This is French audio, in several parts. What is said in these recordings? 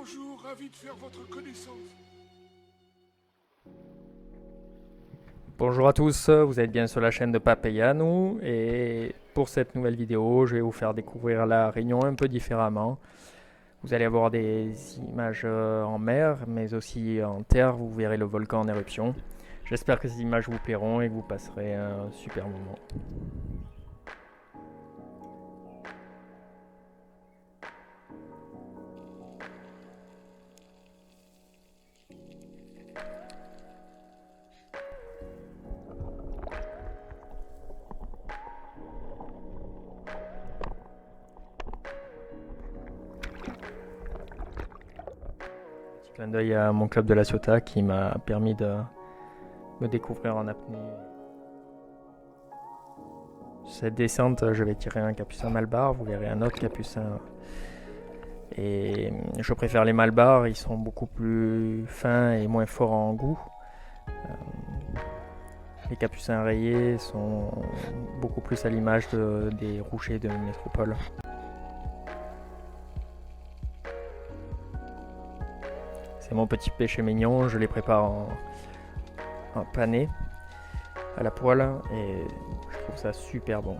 Bonjour, ravi de faire votre connaissance. Bonjour à tous, vous êtes bien sur la chaîne de Papayanu et pour cette nouvelle vidéo, je vais vous faire découvrir la Réunion un peu différemment. Vous allez avoir des images en mer, mais aussi en terre, vous verrez le volcan en éruption. J'espère que ces images vous plairont et que vous passerez un super moment. Petit clin d'œil à mon club de la Ciotat qui m'a permis de me découvrir en apnée. Cette descente, je vais tirer un capucin Malbar, vous verrez un autre capucin. Et je préfère les Malbars, ils sont beaucoup plus fins et moins forts en goût. Les capucins rayés sont beaucoup plus à l'image des rouchers de métropole. C'est mon petit péché mignon, je les prépare en pané à la poêle et je trouve ça super bon.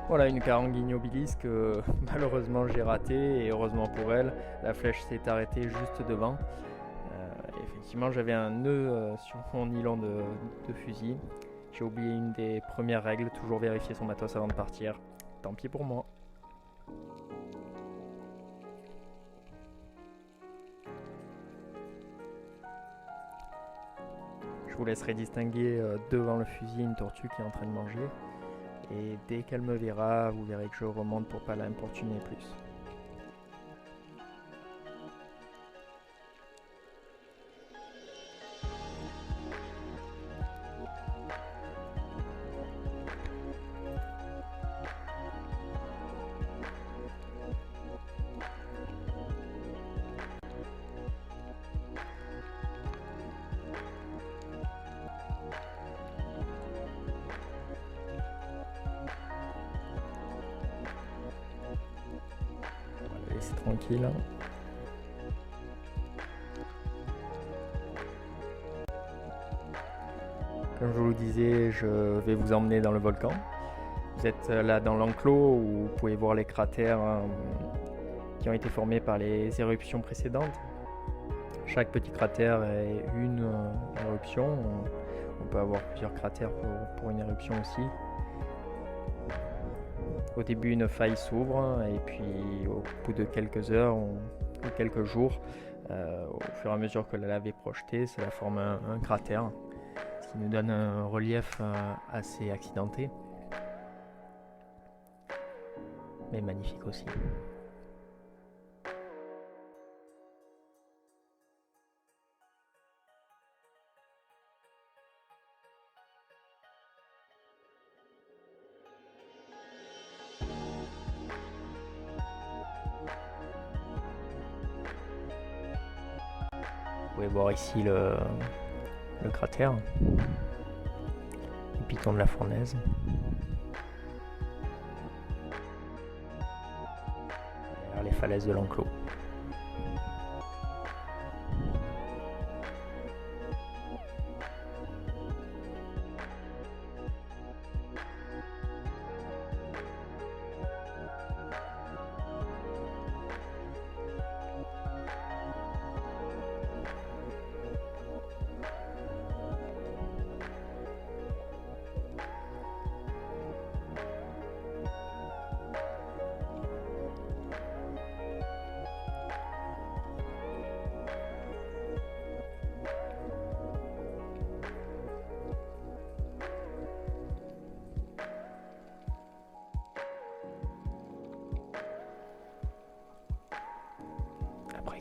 Voilà une caranguille obélisque que malheureusement j'ai raté et heureusement pour elle, la flèche s'est arrêtée juste devant. Effectivement j'avais un nœud sur mon nylon de fusil. J'ai oublié une des premières règles, toujours vérifier son matos avant de partir. Tant pis pour moi. Je vous laisserai distinguer devant le fusil une tortue qui est en train de manger. Et dès qu'elle me verra, vous verrez que je remonte pour pas l'importuner plus. C'est tranquille. Comme je vous le disais, je vais vous emmener dans le volcan. Vous êtes là dans l'enclos où vous pouvez voir les cratères qui ont été formés par les éruptions précédentes. Chaque petit cratère est une éruption. On peut avoir plusieurs cratères pour une éruption aussi. Au début, une faille s'ouvre et puis au bout de quelques heures ou quelques jours, au fur et à mesure que la lave est projetée, cela forme un cratère, ce qui nous donne un relief assez accidenté, mais magnifique aussi. Vous pouvez voir ici le cratère, le piton de la fournaise. Derrière les falaises de l'enclos.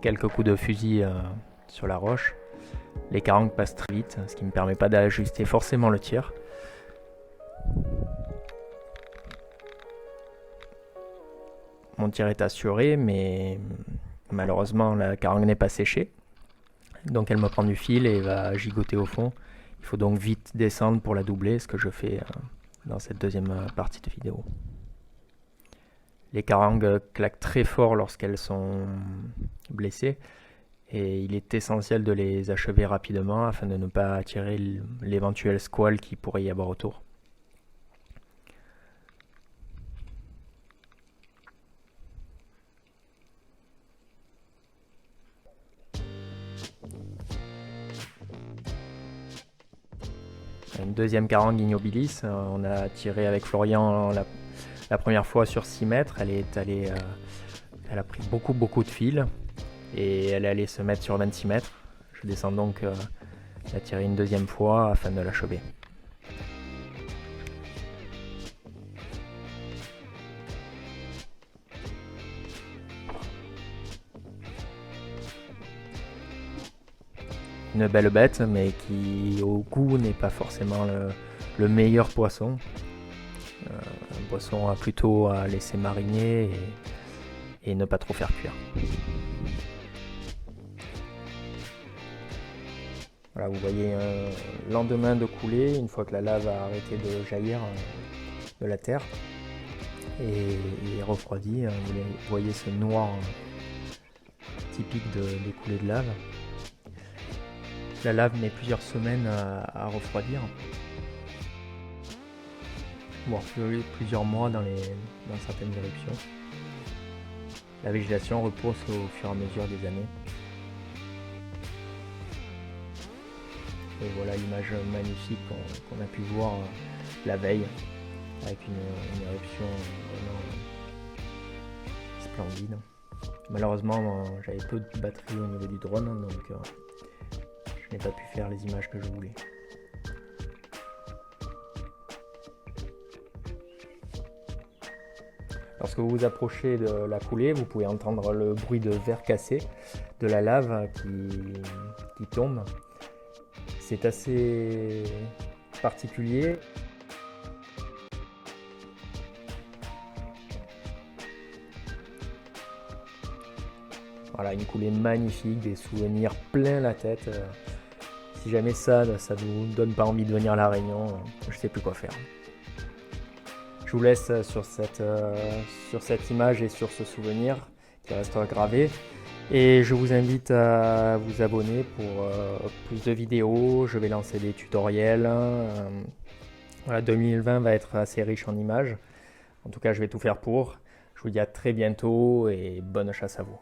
quelques coups de fusil sur la roche. Les carangues passent très vite, ce qui ne me permet pas d'ajuster forcément le tir. Mon tir est assuré, mais malheureusement la carangue n'est pas séchée. Donc elle me prend du fil et va gigoter au fond. Il faut donc vite descendre pour la doubler, ce que je fais dans cette deuxième partie de vidéo. Les carangues claquent très fort lorsqu'elles sont blessées et il est essentiel de les achever rapidement afin de ne pas attirer l'éventuel squale qui pourrait y avoir autour. Une deuxième carangue Ignobilis, on a tiré avec Florian la première fois sur 6 mètres, elle a pris beaucoup de fil et elle allait se mettre sur 26 mètres. Je descends donc la tirer une deuxième fois afin de l'achever. Une belle bête, mais qui au goût n'est pas forcément le meilleur poisson. Un poisson plutôt à laisser mariner et ne pas trop faire cuire. Voilà, vous voyez un lendemain de coulée, une fois que la lave a arrêté de jaillir de la terre et est refroidie. Vous voyez ce noir typique des coulées de lave. La lave met plusieurs semaines à refroidir, voire plusieurs mois dans certaines éruptions. La végétation repousse au fur et à mesure des années. Et voilà l'image magnifique qu'on a pu voir la veille, avec une éruption vraiment splendide. Malheureusement, j'avais peu de batterie au niveau du drone, donc je n'ai pas pu faire les images que je voulais. Lorsque vous vous approchez de la coulée, vous pouvez entendre le bruit de verre cassé, de la lave qui tombe. C'est assez particulier. Voilà, une coulée magnifique, des souvenirs plein la tête. Si jamais ça ne vous donne pas envie de venir à La Réunion, je ne sais plus quoi faire. Je vous laisse sur cette image et sur ce souvenir qui restera gravé. Et je vous invite à vous abonner pour plus de vidéos. Je vais lancer des tutoriels. Voilà, 2020 va être assez riche en images. En tout cas, je vais tout faire pour. Je vous dis à très bientôt et bonne chasse à vous.